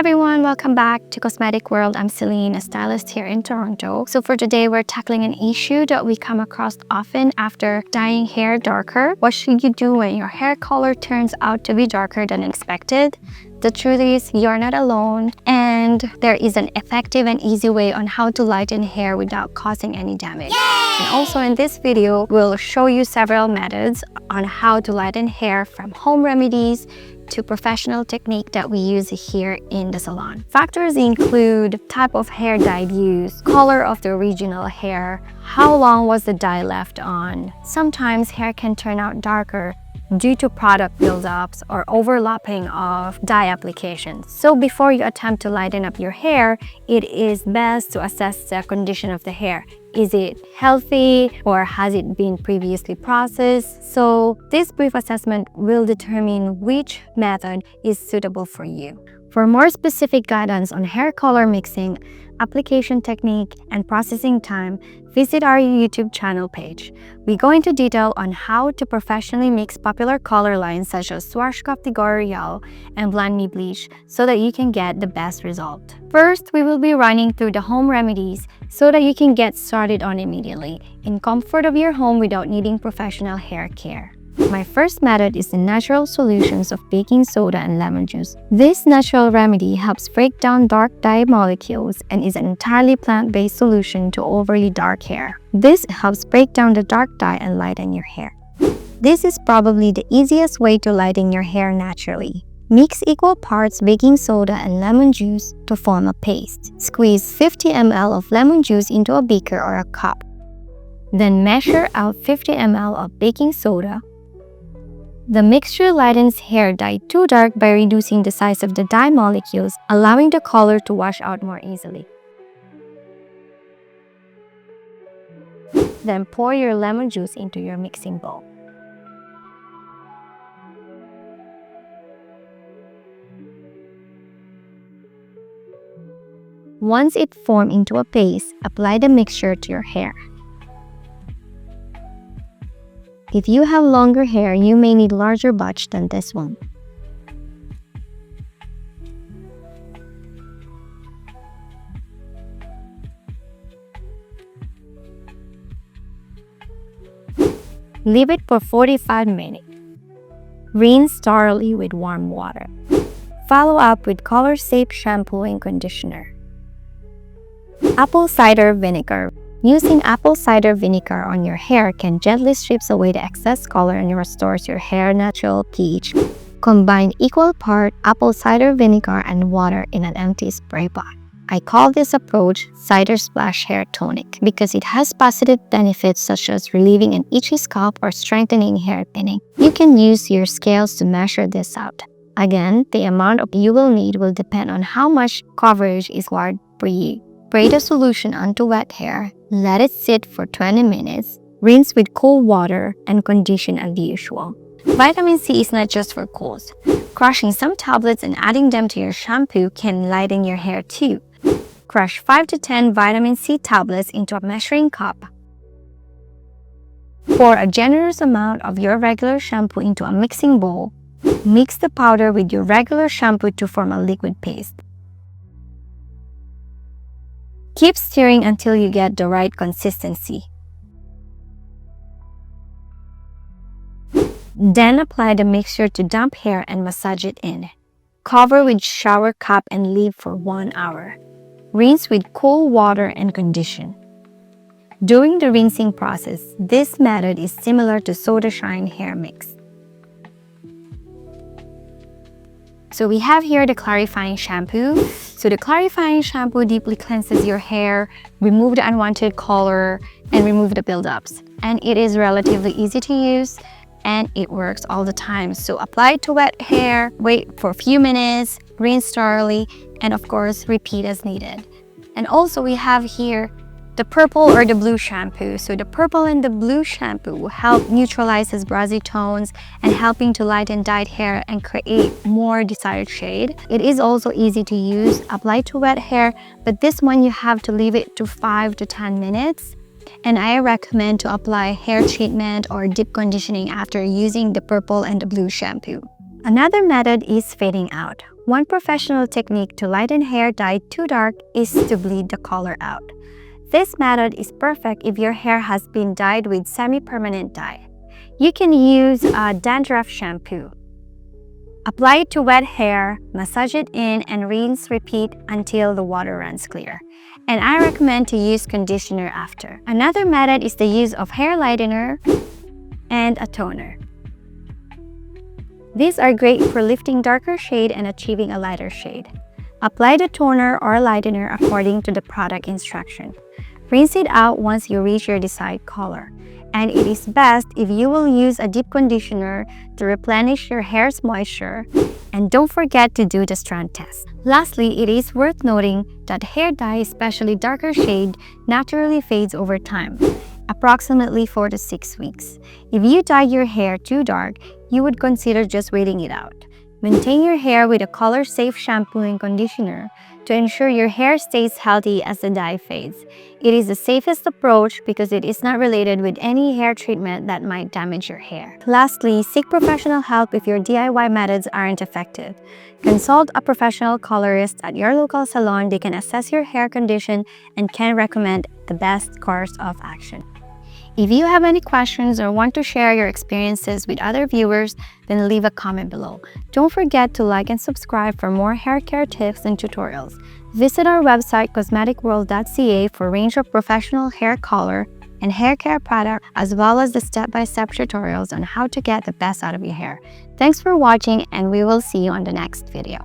everyone, welcome back to Cosmetic World. I'm Celine, a stylist here in Toronto. So for today, we're tackling an issue that we come across often after dyeing hair darker. What should you do when your hair color turns out to be darker than expected? The truth is, you're not alone, and there is an effective and easy way on how to lighten hair without causing any damage. Yay! And also in this video, we'll show you several methods on how to lighten hair, from home remedies to professional technique that we use here in the salon. Factors include type of hair dye used, color of the original hair, how long was the dye left on. Sometimes hair can turn out darker due to product buildups or overlapping of dye applications. So before you attempt to lighten up your hair, it is best to assess the condition of the hair. Is it healthy or has it been previously processed? So this brief assessment will determine which method is suitable for you. For more specific guidance on hair color mixing, application technique, and processing time, visit our YouTube channel page. We go into detail on how to professionally mix popular color lines such as Schwarzkopf Royale and Blonde Me Bleach so that you can get the best result. First, we will be running through the home remedies so that you can get started on immediately in comfort of your home without needing professional hair care. My first method is the natural solutions of baking soda and lemon juice. This natural remedy helps break down dark dye molecules and is an entirely plant-based solution to overly dark hair. This helps break down the dark dye and lighten your hair. This is probably the easiest way to lighten your hair naturally. Mix equal parts baking soda and lemon juice to form a paste. Squeeze 50 ml of lemon juice into a beaker or a cup. Then measure out 50 ml of baking soda. The mixture lightens hair dyed too dark by reducing the size of the dye molecules, allowing the color to wash out more easily. Then pour your lemon juice into your mixing bowl. Once it forms into a paste, apply the mixture to your hair. If you have longer hair, you may need larger batch than this one. Leave it for 45 minutes. Rinse thoroughly with warm water. Follow up with color-safe shampoo and conditioner. Apple cider vinegar. Using apple cider vinegar on your hair can gently strip away the excess color and restores your hair natural pH. Combine equal part apple cider vinegar and water in an empty spray pot. I call this approach Cider Splash Hair Tonic because it has positive benefits such as relieving an itchy scalp or strengthening hair thinning. You can use your scales to measure this out. Again, the amount you will need will depend on how much coverage is required for you. Spray the solution onto wet hair, let it sit for 20 minutes, rinse with cold water, and condition as usual. Vitamin C is not just for colds. Crushing some tablets and adding them to your shampoo can lighten your hair too. Crush 5 to 10 vitamin C tablets into a measuring cup. Pour a generous amount of your regular shampoo into a mixing bowl. Mix the powder with your regular shampoo to form a liquid paste. Keep stirring until you get the right consistency. Then apply the mixture to damp hair and massage it in. Cover with shower cap and leave for 1 hour. Rinse with cool water and condition. During the rinsing process, this method is similar to soda shine hair mix. So we have here the clarifying shampoo. So the clarifying shampoo deeply cleanses your hair, remove the unwanted color, and remove the buildups. And it is relatively easy to use and it works all the time. So apply it to wet hair, wait for a few minutes, rinse thoroughly, and of course repeat as needed. And also we have here the purple or the blue shampoo. So the purple and the blue shampoo help neutralize his brassy tones and helping to lighten dyed hair and create more desired shade. It is also easy to use, apply to wet hair, but this one you have to leave it to 5 to 10 minutes. And I recommend to apply hair treatment or deep conditioning after using the purple and the blue shampoo. Another method is fading out. One professional technique to lighten hair dyed too dark is to bleed the color out. This method is perfect if your hair has been dyed with semi-permanent dye. You can use a dandruff shampoo. Apply it to wet hair, massage it in, and rinse repeat until the water runs clear. And I recommend to use conditioner after. Another method is the use of hair lightener and a toner. These are great for lifting darker shade and achieving a lighter shade. Apply the toner or lightener according to the product instruction. Rinse it out once you reach your desired color. And it is best if you will use a deep conditioner to replenish your hair's moisture. And don't forget to do the strand test. Lastly, it is worth noting that hair dye, especially darker shade, naturally fades over time, approximately 4 to 6 weeks. If you dye your hair too dark, you would consider just waiting it out. Maintain your hair with a color-safe shampoo and conditioner to ensure your hair stays healthy as the dye fades. It is the safest approach because it is not related with any hair treatment that might damage your hair. Lastly, seek professional help if your DIY methods aren't effective. Consult a professional colorist at your local salon. They can assess your hair condition and can recommend the best course of action. If you have any questions or want to share your experiences with other viewers, then leave a comment below. Don't forget to like and subscribe for more hair care tips and tutorials. Visit our website cosmeticworld.ca for a range of professional hair color and hair care products, as well as the step-by-step tutorials on how to get the best out of your hair. Thanks for watching, and we will see you on the next video.